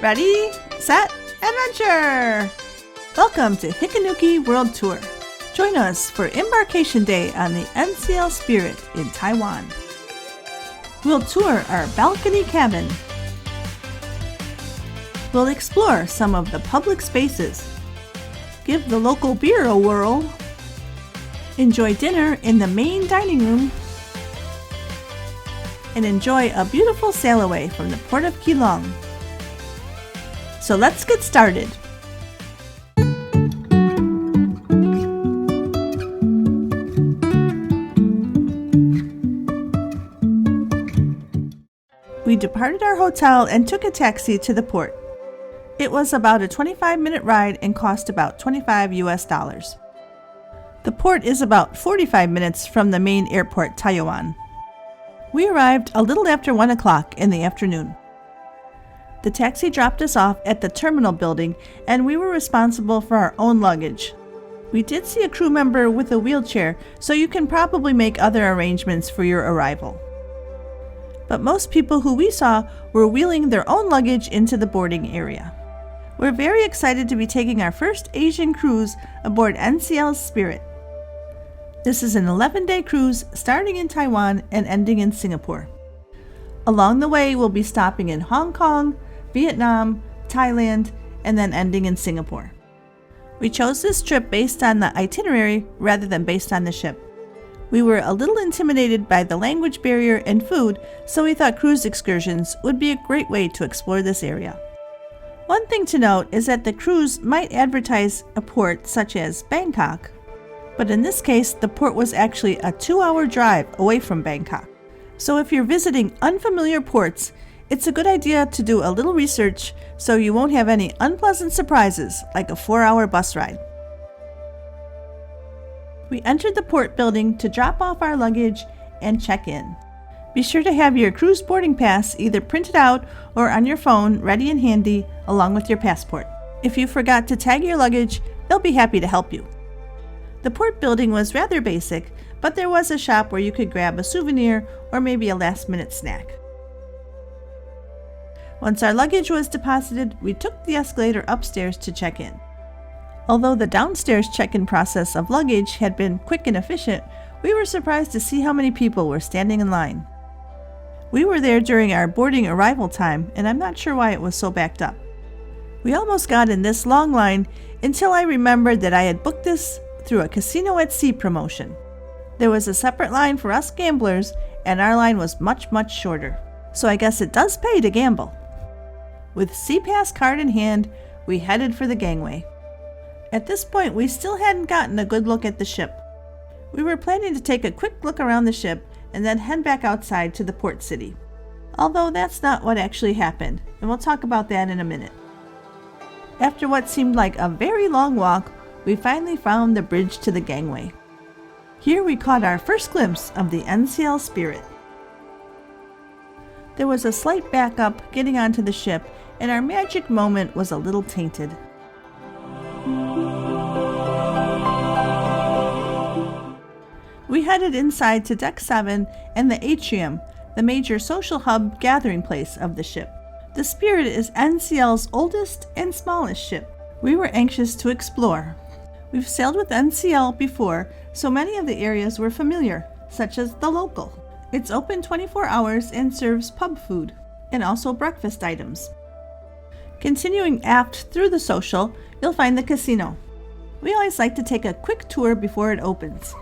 Ready, set, adventure! Welcome to Hikanuki World Tour. Join us for Embarkation Day on the NCL Spirit in Taiwan. We'll tour our balcony cabin. We'll explore some of the public spaces. Give the local beer a whirl. Enjoy dinner in the main dining room. And enjoy a beautiful sail away from the Port of Keelung. So let's get started. We departed our hotel and took a taxi to the port. It was about a 25-minute ride and cost about $25 US. The port is about 45 minutes from the main airport, Taiwan. We arrived a little after 1 o'clock in the afternoon. The taxi dropped us off at the terminal building, and we were responsible for our own luggage. We did see a crew member with a wheelchair, so you can probably make other arrangements for your arrival. But most people who we saw were wheeling their own luggage into the boarding area. We're very excited to be taking our first Asian cruise aboard NCL's Spirit. This is an 11-day cruise starting in Taiwan and ending in Singapore. Along the way, we'll be stopping in Hong Kong, Vietnam, Thailand, and then ending in Singapore. We chose this trip based on the itinerary rather than based on the ship. We were a little intimidated by the language barrier and food, so we thought cruise excursions would be a great way to explore this area. One thing to note is that the cruise might advertise a port such as Bangkok, but in this case, the port was actually a 2-hour drive away from Bangkok. So if you're visiting unfamiliar ports, it's a good idea to do a little research so you won't have any unpleasant surprises like a 4-hour bus ride. We entered the port building to drop off our luggage and check in. Be sure to have your cruise boarding pass either printed out or on your phone ready and handy along with your passport. If you forgot to tag your luggage, they'll be happy to help you. The port building was rather basic, but there was a shop where you could grab a souvenir or maybe a last-minute snack. Once our luggage was deposited, we took the escalator upstairs to check in. Although the downstairs check-in process of luggage had been quick and efficient, we were surprised to see how many people were standing in line. We were there during our boarding arrival time, and I'm not sure why it was so backed up. We almost got in this long line until I remembered that I had booked this through a casino at sea promotion. There was a separate line for us gamblers, and our line was much, much shorter. So I guess it does pay to gamble. With SeaPass card in hand, we headed for the gangway. At this point, we still hadn't gotten a good look at the ship. We were planning to take a quick look around the ship and then head back outside to the port city. Although that's not what actually happened, and we'll talk about that in a minute. After what seemed like a very long walk, we finally found the bridge to the gangway. Here we caught our first glimpse of the NCL Spirit. There was a slight backup getting onto the ship, and our magic moment was a little tainted. We headed inside to Deck 7 and the atrium, the major social hub gathering place of the ship. The Spirit is NCL's oldest and smallest ship. We were anxious to explore. We've sailed with NCL before, so many of the areas were familiar, such as the Local. It's open 24 hours and serves pub food, and also breakfast items. Continuing aft through the social, you'll find the casino. We always like to take a quick tour before it opens.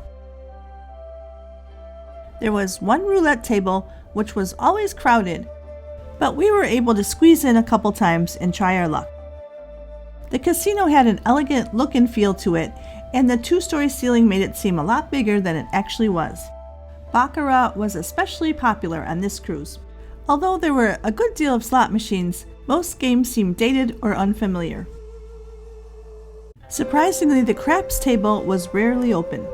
There was one roulette table, which was always crowded, but we were able to squeeze in a couple times and try our luck. The casino had an elegant look and feel to it, and the 2-story ceiling made it seem a lot bigger than it actually was. Baccarat was especially popular on this cruise. Although there were a good deal of slot machines, most games seemed dated or unfamiliar. Surprisingly, the craps table was rarely open.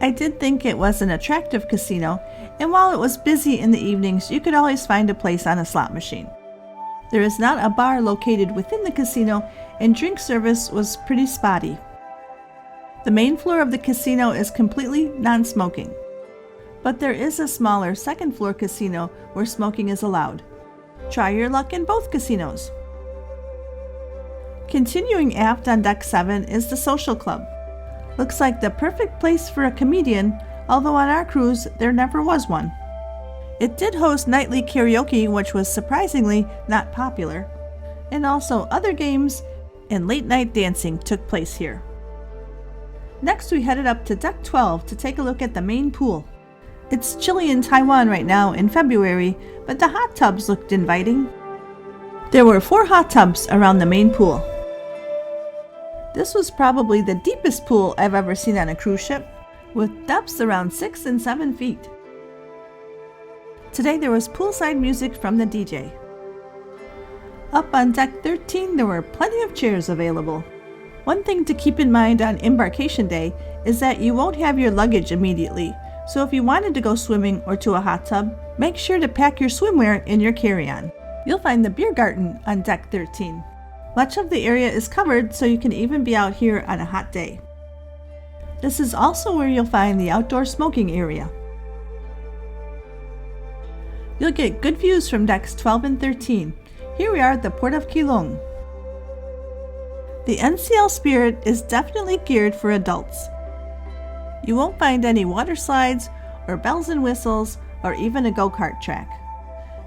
I did think it was an attractive casino, and while it was busy in the evenings, you could always find a place on a slot machine. There is not a bar located within the casino, and drink service was pretty spotty. The main floor of the casino is completely non-smoking, but there is a smaller second floor casino where smoking is allowed. Try your luck in both casinos. Continuing aft on Deck 7 is the Social Club. Looks like the perfect place for a comedian, although on our cruise there never was one. It did host nightly karaoke, which was surprisingly not popular, and also other games and late night dancing took place here. Next we headed up to Deck 12 to take a look at the main pool. It's chilly in Taiwan right now in February, but the hot tubs looked inviting. There were 4 hot tubs around the main pool. This was probably the deepest pool I've ever seen on a cruise ship, with depths around 6 and 7 feet. Today there was poolside music from the DJ. Up on Deck 13 there were plenty of chairs available. One thing to keep in mind on embarkation day is that you won't have your luggage immediately, so if you wanted to go swimming or to a hot tub, make sure to pack your swimwear in your carry-on. You'll find the beer garden on Deck 13. Much of the area is covered, so you can even be out here on a hot day. This is also where you'll find the outdoor smoking area. You'll get good views from Decks 12 and 13. Here we are at the Port of Keelung. The NCL Spirit is definitely geared for adults. You won't find any water slides or bells and whistles or even a go-kart track.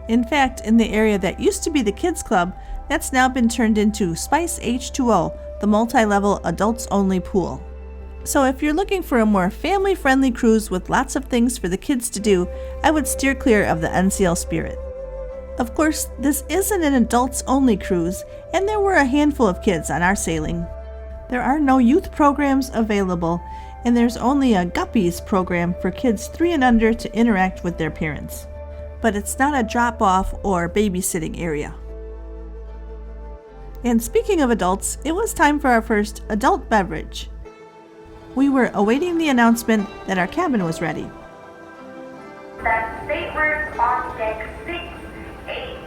In fact, in the area that used to be the kids club, that's now been turned into Spice H2O, the multi-level adults-only pool. So if you're looking for a more family-friendly cruise with lots of things for the kids to do, I would steer clear of the NCL Spirit. Of course, this isn't an adults-only cruise, and there were a handful of kids on our sailing. There are no youth programs available, and there's only a Guppies program for kids 3 and under to interact with their parents. But it's not a drop-off or babysitting area. And speaking of adults, it was time for our first adult beverage. We were awaiting the announcement that our cabin was ready. The staterooms on deck 6, 8,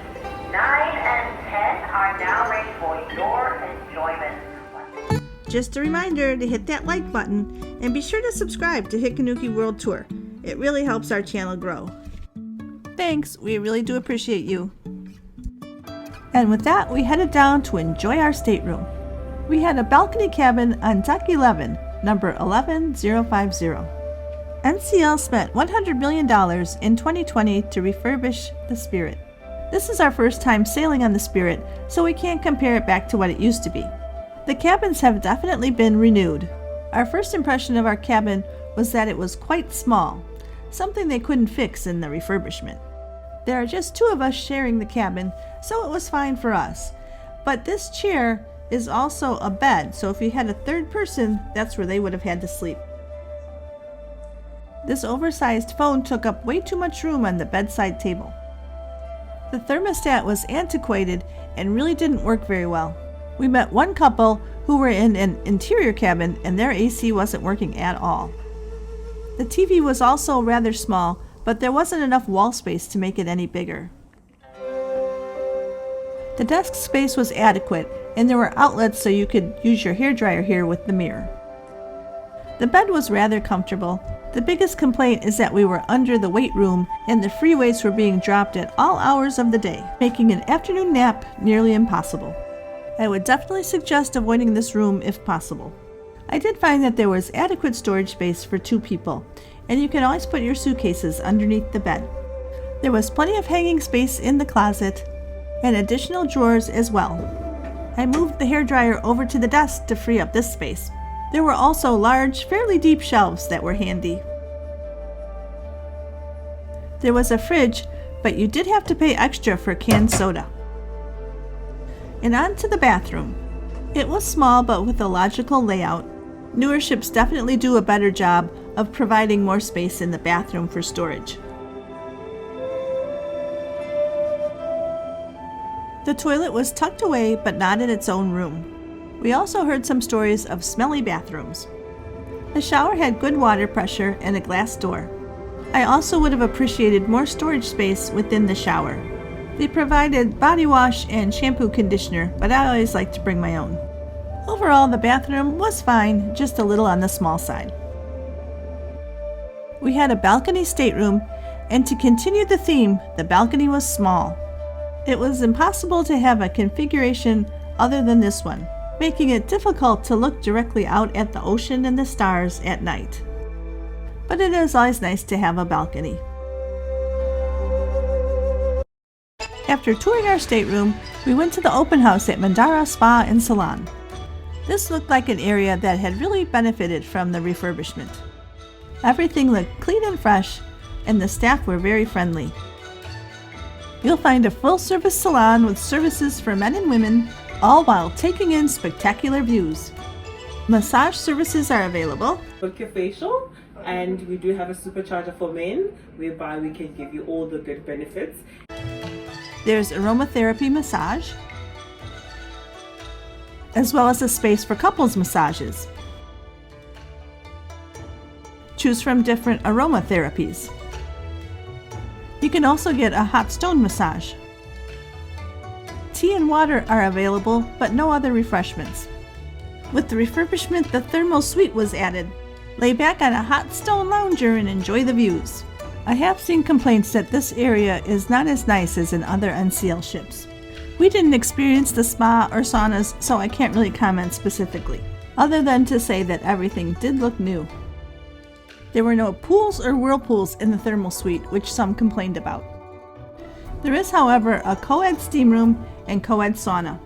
9, and 10 are now ready for your enjoyment. Just a reminder to hit that like button and be sure to subscribe to Hikanuki World Tour. It really helps our channel grow. Thanks, we really do appreciate you. And with that, we headed down to enjoy our stateroom. We had a balcony cabin on Deck 11, number 11050. NCL spent $100 million in 2020 to refurbish the Spirit. This is our first time sailing on the Spirit, so we can't compare it back to what it used to be. The cabins have definitely been renewed. Our first impression of our cabin was that it was quite small, something they couldn't fix in the refurbishment. There are just 2 of us sharing the cabin, so it was fine for us. But this chair is also a bed, so if you had a third person, that's where they would have had to sleep. This oversized phone took up way too much room on the bedside table. The thermostat was antiquated and really didn't work very well. We met one couple who were in an interior cabin and their AC wasn't working at all. The TV was also rather small, but there wasn't enough wall space to make it any bigger. The desk space was adequate, and there were outlets so you could use your hairdryer here with the mirror. The bed was rather comfortable. The biggest complaint is that we were under the weight room and the free weights were being dropped at all hours of the day, making an afternoon nap nearly impossible. I would definitely suggest avoiding this room if possible. I did find that there was adequate storage space for 2 people, and you can always put your suitcases underneath the bed. There was plenty of hanging space in the closet and additional drawers as well. I moved the hairdryer over to the desk to free up this space. There were also large, fairly deep shelves that were handy. There was a fridge, but you did have to pay extra for canned soda. And on to the bathroom. It was small but with a logical layout. Newer ships definitely do a better job of providing more space in the bathroom for storage. The toilet was tucked away but not in its own room. We also heard some stories of smelly bathrooms. The shower had good water pressure and a glass door. I also would have appreciated more storage space within the shower. They provided body wash and shampoo conditioner, but I always like to bring my own. Overall, the bathroom was fine, just a little on the small side. We had a balcony stateroom, and to continue the theme, the balcony was small. It was impossible to have a configuration other than this one, making it difficult to look directly out at the ocean and the stars at night. But it is always nice to have a balcony. After touring our stateroom, we went to the open house at Mandala Spa and Salon. This looked like an area that had really benefited from the refurbishment. Everything looked clean and fresh, and the staff were very friendly. You'll find a full-service salon with services for men and women, all while taking in spectacular views. Massage services are available. Book your facial, and we do have a supercharger for men, whereby we can give you all the good benefits. There's aromatherapy massage, as well as a space for couples massages. Choose from different aromatherapies. You can also get a hot stone massage. Tea and water are available, but no other refreshments. With the refurbishment, the thermal suite was added. Lay back on a hot stone lounger and enjoy the views. I have seen complaints that this area is not as nice as in other NCL ships. We didn't experience the spa or saunas, so I can't really comment specifically, other than to say that everything did look new. There were no pools or whirlpools in the thermal suite, which some complained about. There is, however, a co-ed steam room and co-ed sauna.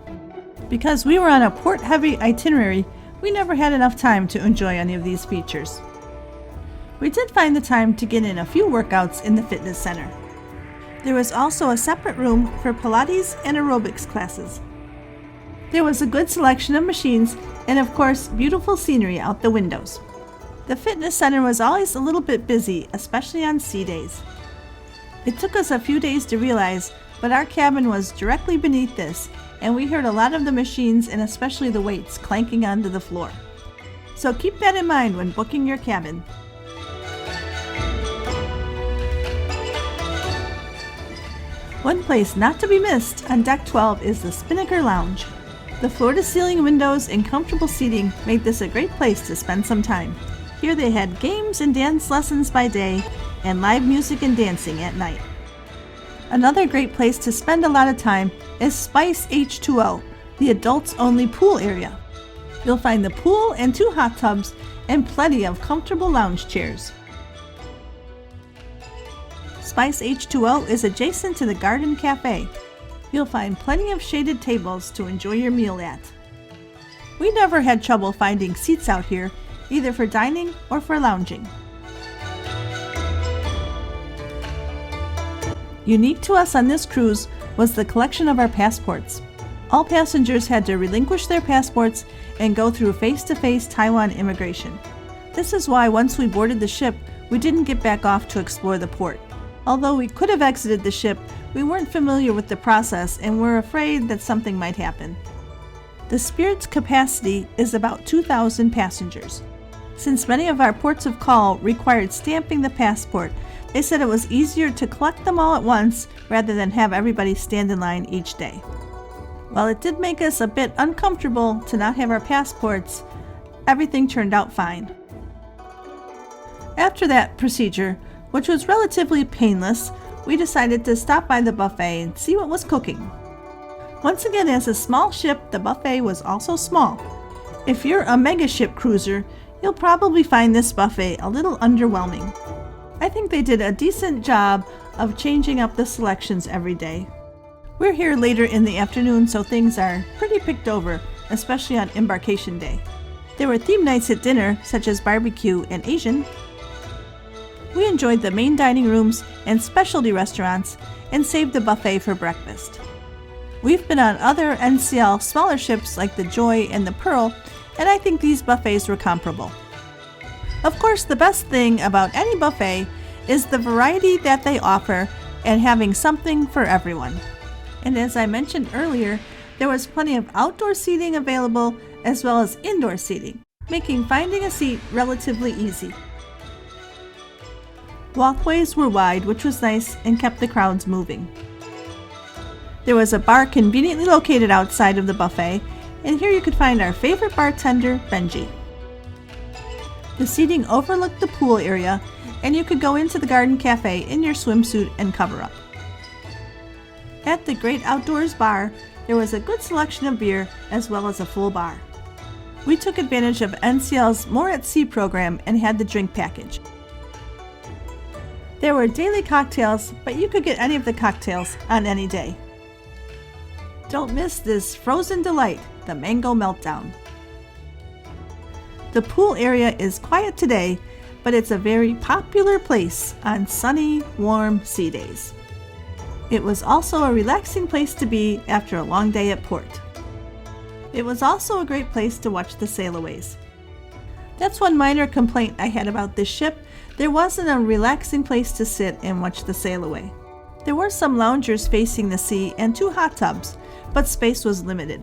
Because we were on a port-heavy itinerary, we never had enough time to enjoy any of these features. We did find the time to get in a few workouts in the fitness center. There was also a separate room for Pilates and aerobics classes. There was a good selection of machines and, of course, beautiful scenery out the windows. The fitness center was always a little bit busy, especially on sea days. It took us a few days to realize, but our cabin was directly beneath this, and we heard a lot of the machines and especially the weights clanking onto the floor. So keep that in mind when booking your cabin. One place not to be missed on Deck 12 is the Spinnaker Lounge. The floor-to-ceiling windows and comfortable seating made this a great place to spend some time. Here they had games and dance lessons by day and live music and dancing at night. Another great place to spend a lot of time is Spice H2O, the adults-only pool area. You'll find the pool and 2 hot tubs and plenty of comfortable lounge chairs. Spice H2O is adjacent to the Garden Cafe. You'll find plenty of shaded tables to enjoy your meal at. We never had trouble finding seats out here, either for dining or for lounging. Unique to us on this cruise was the collection of our passports. All passengers had to relinquish their passports and go through face-to-face Taiwan immigration. This is why once we boarded the ship, we didn't get back off to explore the port. Although we could have exited the ship, we weren't familiar with the process and were afraid that something might happen. The Spirit's capacity is about 2,000 passengers. Since many of our ports of call required stamping the passport, they said it was easier to collect them all at once rather than have everybody stand in line each day. While it did make us a bit uncomfortable to not have our passports, everything turned out fine. After that procedure, which was relatively painless, we decided to stop by the buffet and see what was cooking. Once again, as a small ship, the buffet was also small. If you're a mega ship cruiser, you'll probably find this buffet a little underwhelming. I think they did a decent job of changing up the selections every day. We're here later in the afternoon, so things are pretty picked over, especially on Embarkation Day. There were theme nights at dinner, such as barbecue and Asian. We enjoyed the main dining rooms and specialty restaurants and saved the buffet for breakfast. We've been on other NCL smaller ships like the Joy and the Pearl, and I think these buffets were comparable. Of course, the best thing about any buffet is the variety that they offer and having something for everyone. And as I mentioned earlier, there was plenty of outdoor seating available as well as indoor seating, making finding a seat relatively easy. Walkways were wide, which was nice and kept the crowds moving. There was a bar conveniently located outside of the buffet, and here you could find our favorite bartender, Benji. The seating overlooked the pool area, and you could go into the garden cafe in your swimsuit and cover up. At the Great Outdoors Bar, there was a good selection of beer as well as a full bar. We took advantage of NCL's More at Sea program and had the drink package. There were daily cocktails, but you could get any of the cocktails on any day. Don't miss this frozen delight, the Mango Meltdown. The pool area is quiet today, but it's a very popular place on sunny, warm sea days. It was also a relaxing place to be after a long day at port. It was also a great place to watch the sailaways. That's one minor complaint I had about this ship. There wasn't a relaxing place to sit and watch the sail away. There were some loungers facing the sea and 2 hot tubs, but space was limited.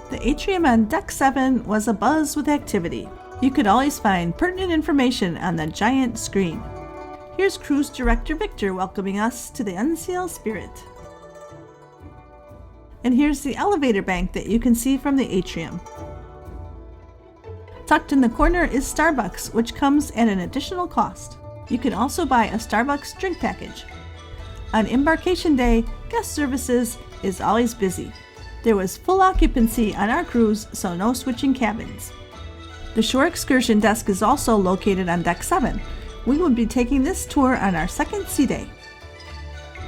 The atrium on Deck 7 was abuzz with activity. You could always find pertinent information on the giant screen. Here's Cruise Director Victor welcoming us to the NCL Spirit. And here's the elevator bank that you can see from the atrium. Tucked in the corner is Starbucks, which comes at an additional cost. You can also buy a Starbucks drink package. On Embarkation Day, guest services is always busy. There was full occupancy on our cruise, so no switching cabins. The shore excursion desk is also located on Deck 7. We will be taking this tour on our second sea day.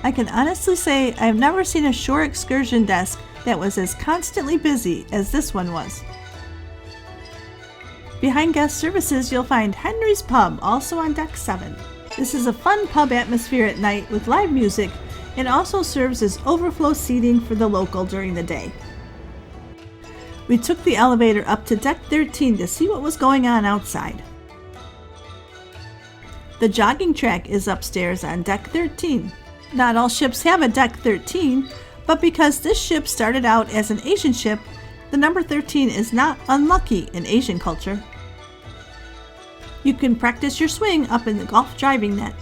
I can honestly say I have never seen a shore excursion desk that was as constantly busy as this one was. Behind guest services, you'll find Henry's Pub, also on Deck 7. This is a fun pub atmosphere at night with live music and also serves as overflow seating for the local during the day. We took the elevator up to Deck 13 to see what was going on outside. The jogging track is upstairs on Deck 13. Not all ships have a Deck 13, but because this ship started out as an Asian ship, the number 13 is not unlucky in Asian culture. You can practice your swing up in the golf driving net.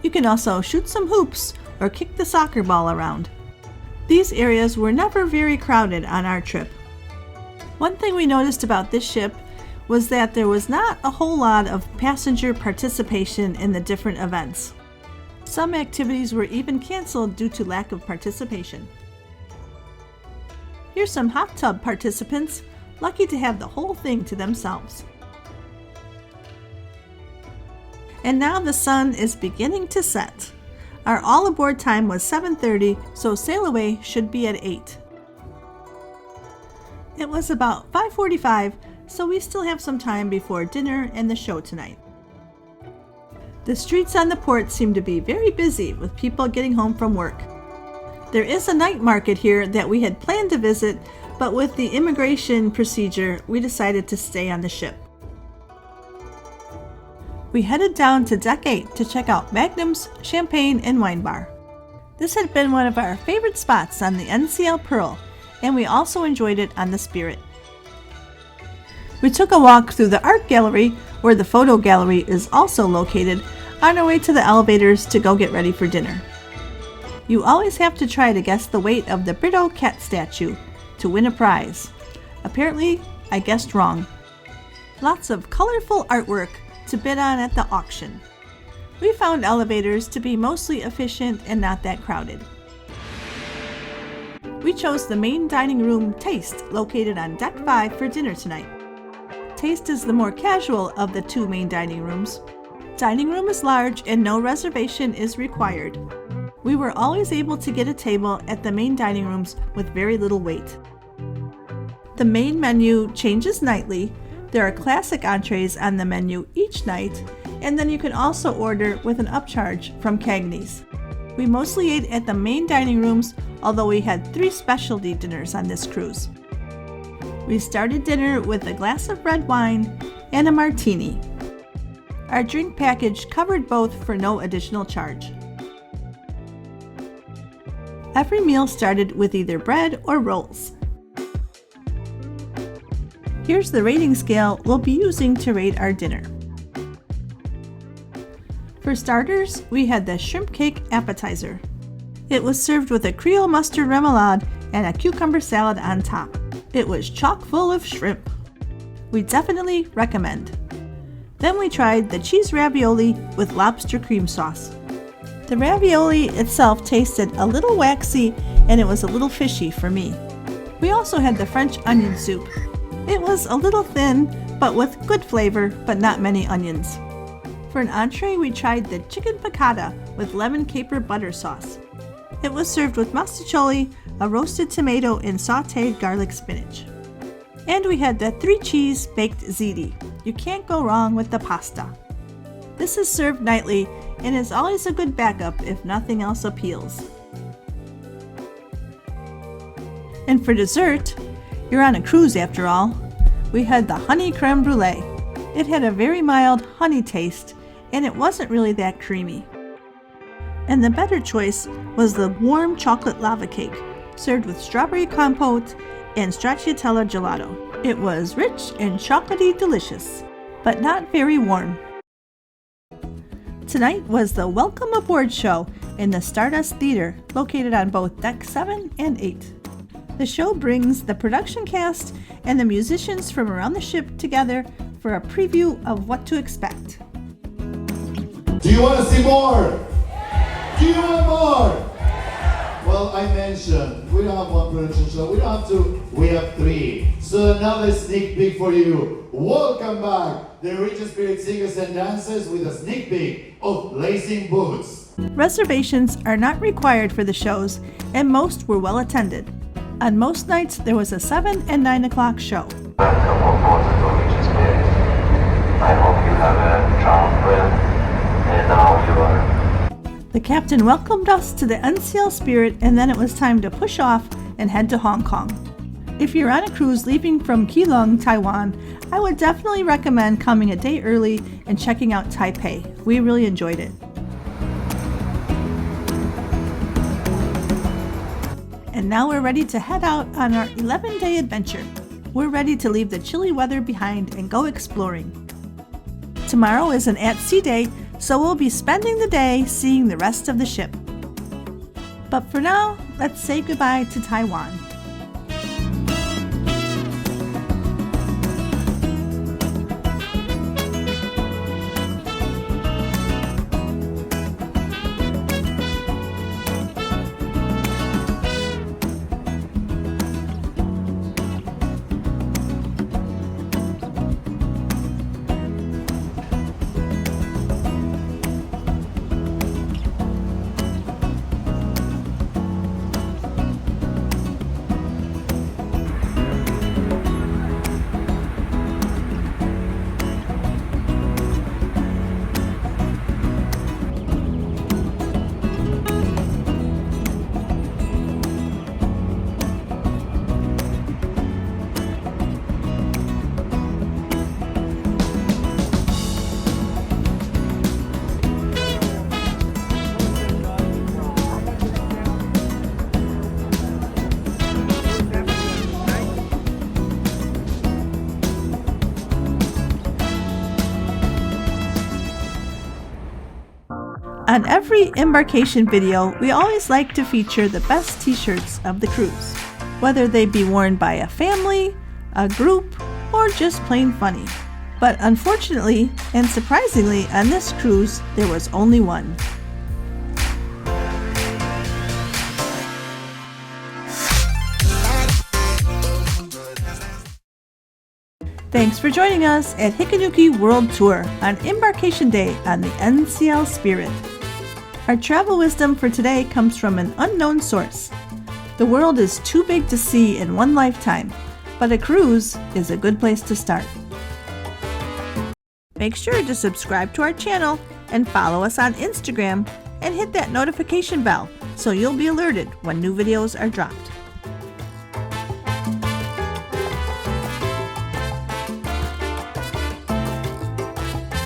You can also shoot some hoops or kick the soccer ball around. These areas were never very crowded on our trip. One thing we noticed about this ship was that there was not a whole lot of passenger participation in the different events. Some activities were even canceled due to lack of participation. Here's some hot tub participants, lucky to have the whole thing to themselves. And now the sun is beginning to set. Our all aboard time was 7:30, so sail away should be at 8. It was about 5:45, so we still have some time before dinner and the show tonight. The streets on the port seem to be very busy with people getting home from work. There is a night market here that we had planned to visit, but with the immigration procedure, we decided to stay on the ship. We headed down to Deck 8 to check out Magnum's Champagne and Wine Bar. This had been one of our favorite spots on the NCL Pearl, and we also enjoyed it on the Spirit. We took a walk through the art gallery, where the photo gallery is also located, on our way to the elevators to go get ready for dinner. You always have to try to guess the weight of the Brito cat statue to win a prize. Apparently, I guessed wrong. Lots of colorful artwork to bid on at the auction. We found elevators to be mostly efficient and not that crowded. We chose the main dining room Taste, located on Deck 5 for dinner tonight. Taste is the more casual of the 2 main dining rooms. Dining room is large and no reservation is required. We were always able to get a table at the main dining rooms with very little wait. The main menu changes nightly. There are classic entrees on the menu each night, and then you can also order with an upcharge from Cagney's. We mostly ate at the main dining rooms, although we had 3 specialty dinners on this cruise. We started dinner with a glass of red wine and a martini. Our drink package covered both for no additional charge. Every meal started with either bread or rolls. Here's the rating scale we'll be using to rate our dinner. For starters, we had the shrimp cake appetizer. It was served with a Creole mustard remoulade and a cucumber salad on top. It was chock full of shrimp. We definitely recommend. Then we tried the cheese ravioli with lobster cream sauce. The ravioli itself tasted a little waxy and it was a little fishy for me. We also had the French onion soup. It was a little thin, but with good flavor, but not many onions. For an entree, we tried the chicken piccata with lemon caper butter sauce. It was served with mostaccioli, a roasted tomato, and sautéed garlic spinach. And we had the 3-cheese baked ziti. You can't go wrong with the pasta. This is served nightly and is always a good backup if nothing else appeals. And for dessert, you're on a cruise after all, we had the honey creme brulee. It had a very mild honey taste and it wasn't really that creamy. And the better choice was the warm chocolate lava cake, served with strawberry compote and stracciatella gelato. It was rich and chocolatey delicious, but not very warm. Tonight was the Welcome Aboard show in the Stardust Theater, located on both Deck 7 and 8. The show brings the production cast and the musicians from around the ship together for a preview of what to expect. Do you want to see more? Do you want more? Well, I mentioned, we don't have one production show, we don't have two, we have 3. So another sneak peek for you. Welcome back, the Norwegian Spirit singers and dancers with a sneak peek of Blazing Boots. Reservations are not required for the shows, and most were well attended. On most nights, there was a 7 and 9 o'clock show. Welcome aboard the Norwegian Spirit. I hope you have a charmed trip, and now you are. The captain welcomed us to the NCL Spirit, and then it was time to push off and head to Hong Kong. If you're on a cruise leaving from Keelung, Taiwan, I would definitely recommend coming a day early and checking out Taipei. We really enjoyed it. And now we're ready to head out on our 11-day adventure. We're ready to leave the chilly weather behind and go exploring. Tomorrow is an at-sea day, so we'll be spending the day seeing the rest of the ship. But for now, let's say goodbye to Taiwan. On every embarkation video, we always like to feature the best t-shirts of the cruise, whether they be worn by a family, a group, or just plain funny. But unfortunately, and surprisingly, on this cruise, there was only one. Thanks for joining us at Hikanuki World Tour on Embarkation Day on the NCL Spirit. Our travel wisdom for today comes from an unknown source. The world is too big to see in one lifetime, but a cruise is a good place to start. Make sure to subscribe to our channel and follow us on Instagram and hit that notification bell so you'll be alerted when new videos are dropped.